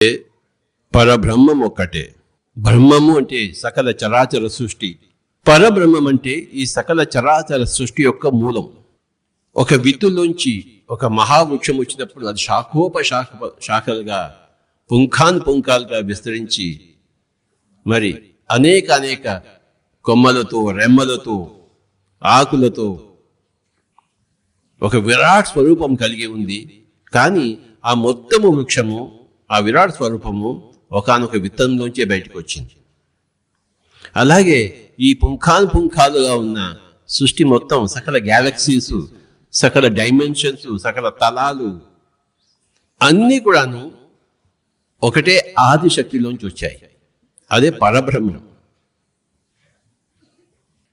పరబ్రహ్మం ఒక్కటే. బ్రహ్మము అంటే సకల చరాచర సృష్టి. పరబ్రహ్మం అంటే ఈ సకల చరాచర సృష్టి యొక్క మూలం. ఒక విత్తులోంచి ఒక మహావృక్షం వచ్చినప్పుడు అది శాఖలుగా పుంఖాలుగా విస్తరించి మరి అనేక కొమ్మలతో రెమ్మలతో ఆకులతో ఒక విరాట్ స్వరూపం కలిగి ఉంది. కానీ ఆ మొత్తము వృక్షము, ఆ విరాట్ స్వరూపము ఒకానొక విత్తనంలోంచే బయటకు వచ్చింది. అలాగే ఈ పుంఖాలుగా ఉన్న సృష్టి మొత్తం, సకల గ్యాలక్సీస్, సకల డైమెన్షన్స్, సకల తలాలు అన్నీ కూడాను ఒకటే ఆదిశక్తిలోంచి వచ్చాయి. అదే పరబ్రహ్మం.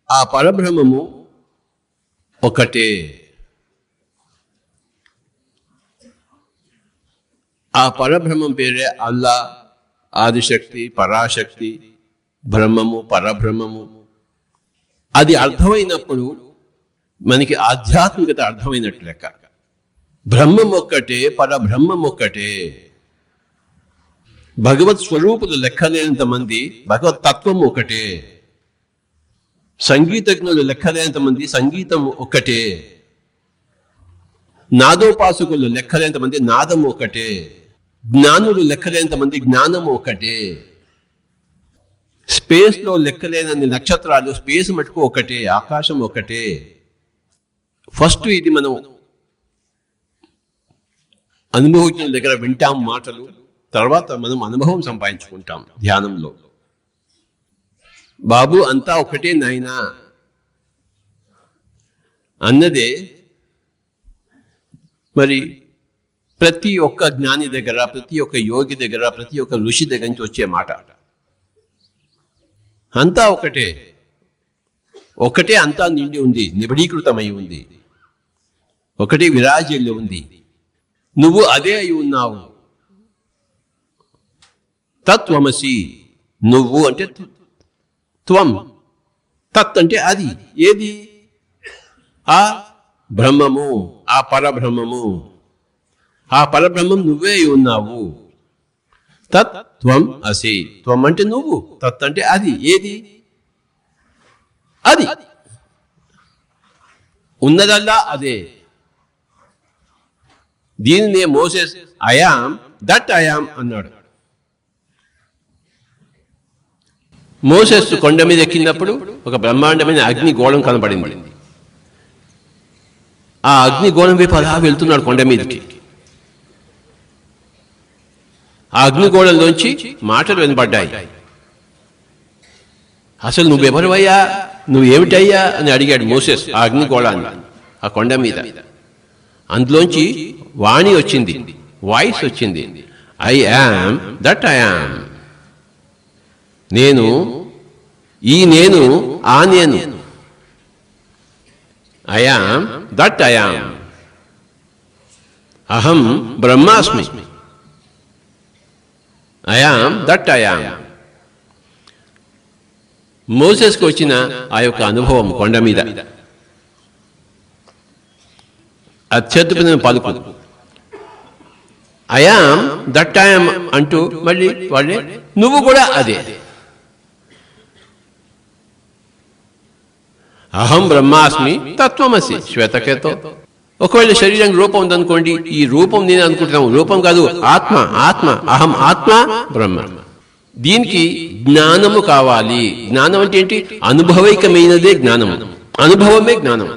ఆ పరబ్రహ్మము ఒకటే. ఆ పరబ్రహ్మం పేరే అల్లా, ఆదిశక్తి, పరాశక్తి, బ్రహ్మము, పరబ్రహ్మము. అది అర్థమైనప్పుడు మనకి ఆధ్యాత్మికత అర్థమైనట్లు లెక్క. బ్రహ్మం ఒక్కటే, పరబ్రహ్మం ఒక్కటే. భగవత్ స్వరూపులు లెక్కలేనంత మంది, భగవత్ తత్వం ఒకటే. సంగీతజ్ఞులు లెక్కలేనంత మంది, సంగీతం ఒక్కటే. నాదోపాసకులు లెక్కలేనంత మంది, నాదం ఒకటే. జ్ఞానులు లెక్కలేనంత మంది, జ్ఞానము ఒకటే. స్పేస్లో లెక్కలేనన్ని నక్షత్రాలు, స్పేస్ మటుకు ఒకటే, ఆకాశం ఒకటే. ఫస్ట్ ఇది మనం అనుభవజ్ఞుల దగ్గర వింటాం మాటలు, తర్వాత మనం అనుభవం సంపాదించుకుంటాం ధ్యానంలో. బాబు అంతా ఒకటే నాయనా అన్నదే మరి ప్రతి ఒక్క జ్ఞాని దగ్గర, ప్రతి ఒక్క యోగి దగ్గర, ప్రతి ఒక్క ఋషి దగ్గర నుంచి వచ్చే మాట. అంతా ఒకటే, ఒకటే అంతా నిండి ఉంది, నిబడీకృతమై ఉంది, ఒకటి విరాజిల్లి ఉంది. నువ్వు అదే అయి ఉన్నావు. తత్వమసి. నువ్వు అంటే త్వం, తత్ అంటే అది. ఏది? ఆ బ్రహ్మము, ఆ పరబ్రహ్మము. ఆ పరబ్రహ్మం నువ్వే ఉన్నావు. తత్ త్వం అసి. త్వం అంటే నువ్వు, తత్ అంటే అది. ఏది? అది ఉన్నదల్లా అదే. దీనినే మోసెస్ ఐయామ్ దట్ ఐయామ్ అన్నాడు. మోసెస్ కొండ మీద ఎక్కినప్పుడు ఒక బ్రహ్మాండమైన అగ్ని గోళం కనబడింది. ఆ అగ్ని గోళం వైపు అలా వెళ్తున్నాడు కొండ మీదకి. ఆ అగ్నిగోళంలోంచి మాటలు వినపడ్డాయి. అసలు నువ్వెవరివయ్యా, నువ్వేమిటయ్యా అని అడిగాడు మోసెస్ ఆ అగ్నిగోళాన్ని, ఆ కొండ మీద. అందులోంచి వాణి వచ్చింది, వాయిస్ వచ్చింది. I am that I am. నేను, ఈ నేను, ఆ నేను. I am that I am. అహం బ్రహ్మాస్మి. I am that I am. మోసెస్కి వచ్చిన ఆ యొక్క అనుభవం కొండ మీద అత్యద్భుతమైన పలుకు. I am that I am అంటూ మళ్ళీ వాళ్ళే నువ్వు కూడా అదే. అహం బ్రహ్మాస్మి తత్వమసి శ్వేతకేతో. ఒకవేళ శరీరం రూపం ఉందనుకోండి, ఈ రూపం నేను అనుకుంటున్నాను, రూపం కాదు, ఆత్మ. ఆత్మ, అహం ఆత్మ బ్రహ్మ. దీనికి జ్ఞానము కావాలి. జ్ఞానం అంటే ఏంటి? అనుభవైకమైనదే జ్ఞానము. అనుభవమే జ్ఞానం.